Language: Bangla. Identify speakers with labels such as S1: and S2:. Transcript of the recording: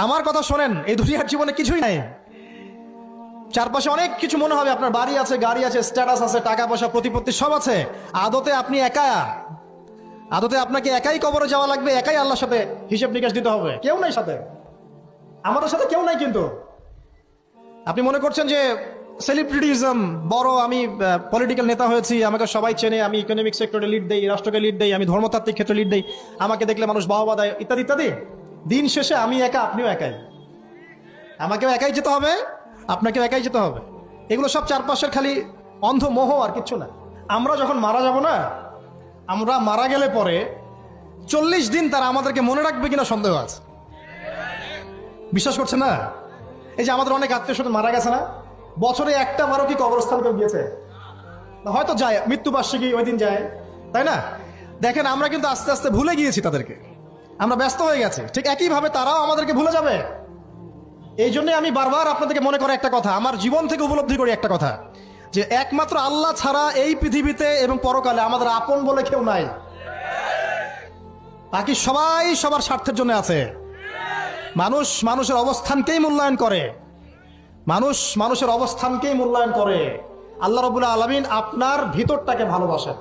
S1: আমার কথা শোনেন, এই দুনিয়ার জীবনে কিছুই নাই। চারপাশে অনেক কিছু মনে হবে, আপনার বাড়ি আছে, গাড়ি আছে, স্ট্যাটাস আছে, টাকা পয়সা, প্রতিপত্তি সব আছে। আদতে আপনি একা, আদতে আপনাকে একাই কবরে যাওয়া লাগবে, একাই আল্লাহর সাথে হিসেব নিকাশ দিতে হবে। কেউ নাই সাথে, আমাদের সাথে কেউ নাই। কিন্তু আপনি মনে করছেন যে সেলিব্রিটিজম বড়, আমি পলিটিক্যাল নেতা হয়েছি, আমাকে সবাই চেনে, আমি ইকোনমিক সেক্টরে লিড দেই, রাষ্ট্রকে লিড দেই, আমি ধর্মতাত্ত্বিক ক্ষেত্রে লিড দেই, আমাকে দেখলে মানুষ বাহবা দেয়, ইত্যাদি ইত্যাদি। দিন শেষে আমি একা, আপনিও একাই। আমাকেও একাই যেতে হবে, আপনাকেও একাই যেতে হবে। এগুলো সব চারপাশের খালি অন্ধ মোহ, আর কিচ্ছু না। আমরা যখন মারা যাব না, আমরা মারা গেলে পরে 40 দিন তারা আমাদেরকে মনে রাখবে কিনা সন্দেহ আছে। বিশ্বাস করছে না? এই যে আমাদের অনেক আত্মীয় স্বজন মারা গেছে না, বছরে একটা বারো কি কবরস্থান কেউ গিয়েছে? হয়তো যায়, মৃত্যুবার্ষিকী ওই দিন যায়, তাই না? দেখেন, আমরা কিন্তু আস্তে আস্তে ভুলে গিয়েছি তাদেরকে, আমরা ব্যস্ত হয়ে গেছি। ঠিক একইভাবে তারাও আমাদেরকে ভুলে যাবে। এই জন্য আমি বারবার আপনাদেরকে মনে করে একটা কথা, আমার জীবন থেকে উপলব্ধি করি একটা কথা, যে একমাত্র আল্লাহ ছাড়া এই পৃথিবীতে এবং পরকালে আমাদের আপন বলে কেউ নাই। বাকি সবাই সবার স্বার্থের জন্য আছে। মানুষ মানুষের অবস্থানকেই মূল্যায়ন করে, মানুষ মানুষের অবস্থানকেই মূল্যায়ন করে। আল্লাহ রাব্বুল আলামিন আপনার ভিতরটাকে ভালোবাসেন।